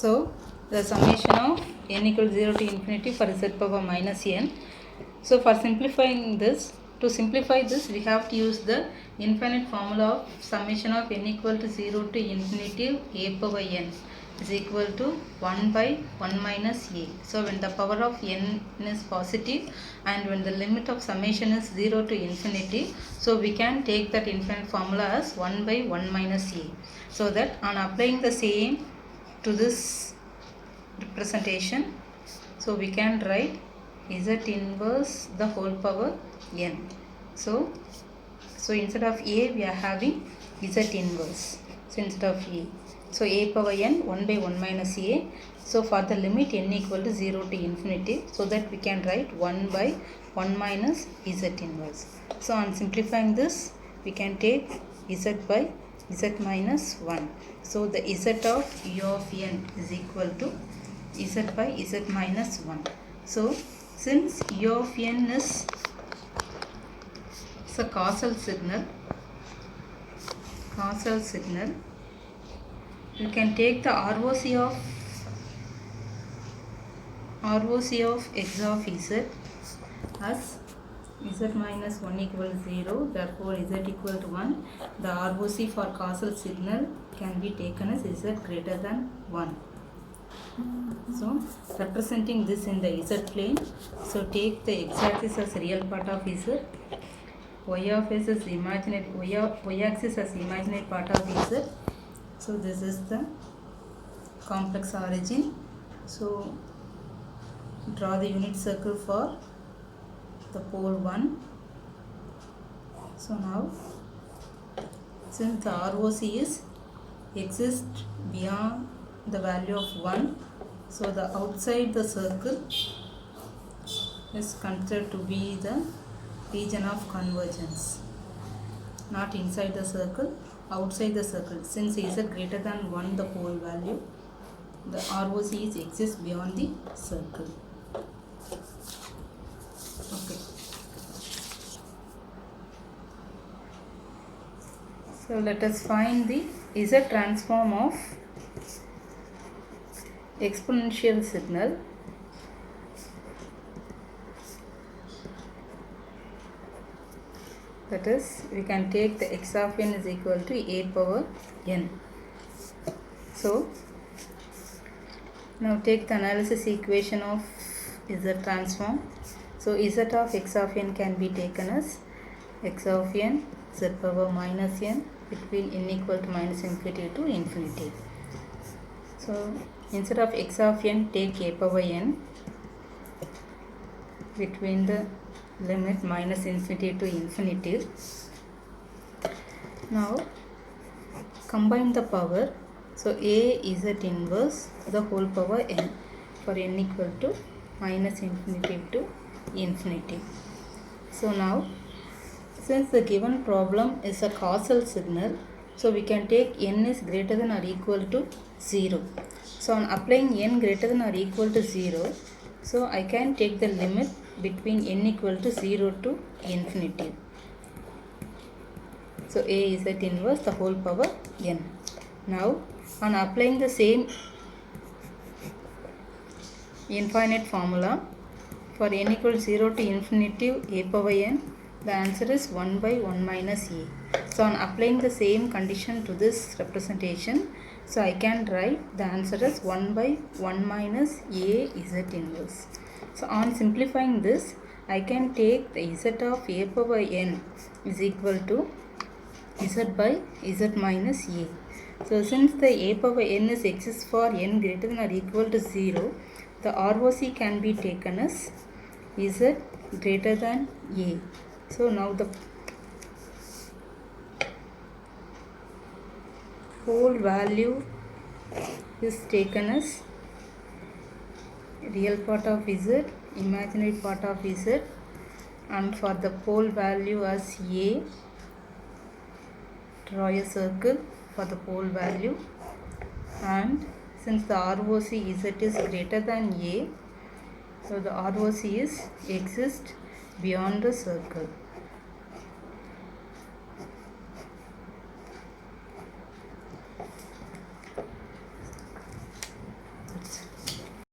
So the summation of n equals 0 to infinity for z power minus n. So for simplifying this, to simplify this we have to use the infinite formula of summation of n equal to 0 to infinity a power n is equal to 1 by 1 minus a. So when the power of n is positive and when the limit of summation is 0 to infinity, so we can take that infinite formula as 1 by 1 minus a. So that on applying the same to this representation, so we can write z inverse the whole power n. So instead of a we are having z inverse. So instead of a, so a power n 1 by 1 minus a. So for the limit n equal to 0 to infinity, so that we can write 1 by 1 minus z inverse. So on simplifying this, we can take z by z minus 1. So the z of u of n is equal to z by z minus 1. So since u of n is a causal signal, you can take the ROC of x of z as z minus 1 equal to 0, therefore z equal to 1. The ROC for causal signal can be taken as z greater than 1. So representing this in the z plane, so take the x-axis as real part of z, y of s is imaginary, y-axis as imaginary part of z. So this is the complex origin. So draw the unit circle for the pole 1. So now since the ROC is exists beyond the value of 1, so the outside the circle is considered to be the region of convergence, not inside the circle, outside the circle. Since z greater than 1 the pole value, the ROC is exists beyond the circle. Okay. So let us find the z transform of exponential signal. That is, we can take the x of n is equal to a power n. So now take the analysis equation of z transform. So z of x of n can be taken as x of n z power minus n between n equal to minus infinity to infinity. So instead of x of n, take a power n between the limit minus infinity to infinity. Now combine the power. So a z inverse the whole power n for n equal to minus infinity to infinity. So now since the given problem is a causal signal, so we can take n is greater than or equal to 0. So on applying n greater than or equal to 0, so I can take the limit between n equal to 0 to infinity. So a is z inverse the whole power n. Now on applying the same infinite formula for n equals 0 to infinity a power n, the answer is 1 by 1 minus a. So on applying the same condition to this representation, so I can write the answer as 1 by 1 minus a z inverse. So on simplifying this, I can take the z of a power n is equal to z by z minus a. So since the a power n is exists for n greater than or equal to 0, the ROC can be taken as z greater than a. So now the whole value is taken as real part of z, imaginary part of z, and for the pole value as a, draw a circle for the pole value, and since the ROC z is greater than a, so the ROC is exists beyond the circle.